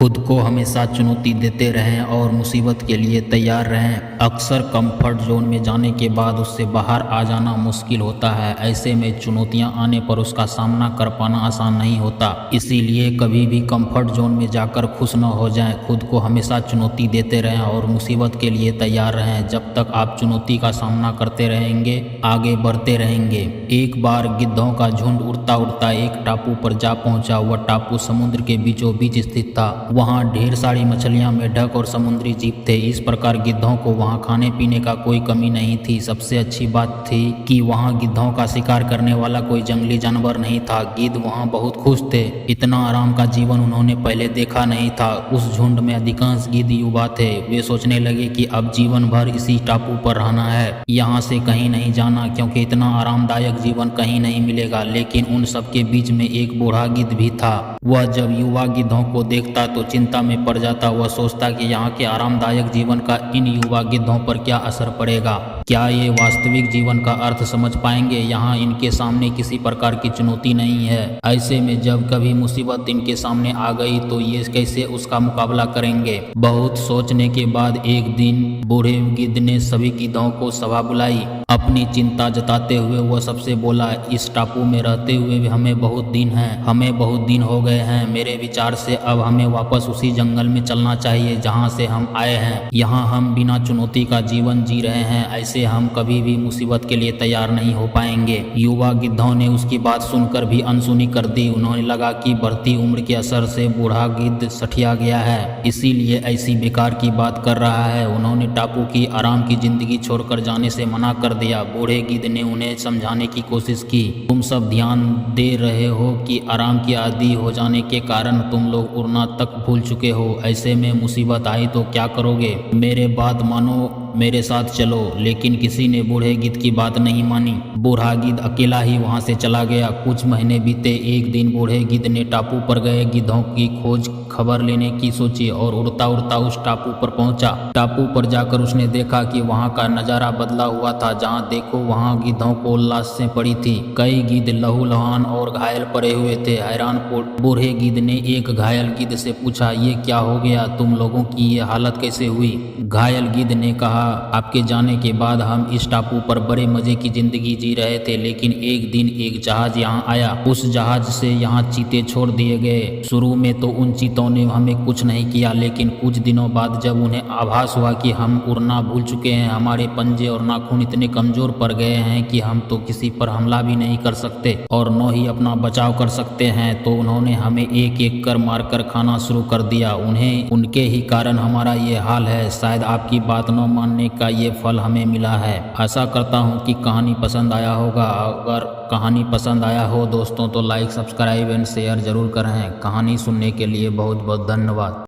खुद को हमेशा चुनौती देते रहें और मुसीबत के लिए तैयार रहें। अक्सर कंफर्ट जोन में जाने के बाद उससे बाहर आ जाना मुश्किल होता है। ऐसे में चुनौतियां आने पर उसका सामना कर पाना आसान नहीं होता। इसीलिए कभी भी कंफर्ट जोन में जाकर खुश न हो जाएं। खुद को हमेशा चुनौती देते रहें और मुसीबत के लिए तैयार रहें। जब तक आप चुनौती का सामना करते रहेंगे, आगे बढ़ते रहेंगे। एक बार गिद्धों का झुंड उड़ता उड़ता एक टापू पर जा पहुंचा। वह टापू समुद्र के बीचों बीच स्थित था। वहां ढेर सारी मछलियां, मेढक और समुद्री जीव थे। इस प्रकार गिद्धों को वहां खाने पीने का कोई कमी नहीं थी। सबसे अच्छी बात थी कि वहां गिद्धों का शिकार करने वाला कोई जंगली जानवर नहीं था। गिद्ध वहां बहुत खुश थे। इतना आराम का जीवन उन्होंने पहले देखा नहीं था। उस झुंड में अधिकांश गिद्ध युवा थे। वे सोचने लगे कि अब जीवन भर इसी टापू पर रहना है, यहाँ से कहीं नहीं जाना, क्योंकि इतना आरामदायक जीवन कहीं नहीं मिलेगा। लेकिन उन सबके बीच में एक बूढ़ा गिद्ध भी था। वह जब युवा गिद्धों को देखता तो चिंता में पड़ जाता। वह सोचता कि यहाँ के आरामदायक जीवन का इन युवा गिद्धों पर क्या असर पड़ेगा। क्या ये वास्तविक जीवन का अर्थ समझ पाएंगे। यहाँ इनके सामने किसी प्रकार की चुनौती नहीं है। ऐसे में जब कभी मुसीबत इनके सामने आ गई तो ये कैसे उसका मुकाबला करेंगे। बहुत सोचने के बाद एक दिन बूढ़े गिद्ध ने सभी गिद्धों को सभा बुलाई। अपनी चिंता जताते हुए वह सबसे बोला, इस टापू में रहते हुए हमें बहुत दिन हो गए हैं। मेरे विचार से अब हमें वापस उसी जंगल में चलना चाहिए जहां से हम आए हैं। यहाँ हम बिना चुनौती का जीवन जी रहे हैं। ऐसे हम कभी भी मुसीबत के लिए तैयार नहीं हो पाएंगे। युवा गिद्धों ने उसकी बात सुनकर भी अनसुनी कर दी। उन्होंने लगा कि बढ़ती उम्र के असर से बूढ़ा गिद्ध सठिया गया है, इसीलिए ऐसी बेकार की बात कर रहा है। उन्होंने टापू की आराम की जिंदगी छोड़कर जाने से मना कर दिया। बूढ़े गिद्ध ने उन्हें समझाने की कोशिश की। तुम सब ध्यान दे रहे हो कि आराम की आदी हो जाने के कारण तुम लोग उड़ना तक भूल चुके हो। ऐसे में मुसीबत आई तो क्या करोगे। मेरे बात मानो, मेरे साथ चलो। लेकिन किसी ने बूढ़े गिद्ध की बात नहीं मानी। बूढ़ा गिद्ध अकेला ही वहां से चला गया। कुछ महीने बीते। एक दिन बूढ़े गिद्ध ने टापू पर गए गिद्धों की खोज खबर लेने की सोची और उड़ता उड़ता उस टापू पर पहुंचा। टापू पर जाकर उसने देखा कि वहां का नजारा बदला हुआ था। जहां देखो वहां गिद्धों को लाशें पड़ी थी। कई गिद्ध लहूलुहान और घायल पड़े हुए थे। हैरान बूढ़े गिद्ध ने एक घायल गिद्ध से पूछा, ये क्या हो गया, तुम लोगों की ये हालत कैसे हुई। घायल गिद्ध ने कहा, आपके जाने के बाद हम इस टापू पर बड़े मजे की जिंदगी जी रहे थे। लेकिन एक दिन एक जहाज यहाँ आया। उस जहाज से यहाँ चीते छोड़ दिए गए। शुरू में तो उन चीतों ने हमें कुछ नहीं किया, लेकिन कुछ दिनों बाद जब उन्हें आभास हुआ कि हम उड़ना भूल चुके हैं, हमारे पंजे और नाखून इतने कमजोर पड़ गए हैं कि हम तो किसी पर हमला भी नहीं कर सकते और न ही अपना बचाव कर सकते हैं, तो उन्होंने हमें एक एक कर मारकर खाना शुरू कर दिया। उन्हें उनके ही कारण हमारा ये हाल है। शायद आपकी बात न मानने का ये फल हमें मिला है। आशा करता हूँ कि कहानी पसंद आया होगा। अगर कहानी पसंद आया हो दोस्तों तो लाइक, सब्सक्राइब एंड शेयर जरूर करें। कहानी सुनने के लिए बहुत बहुत धन्यवाद।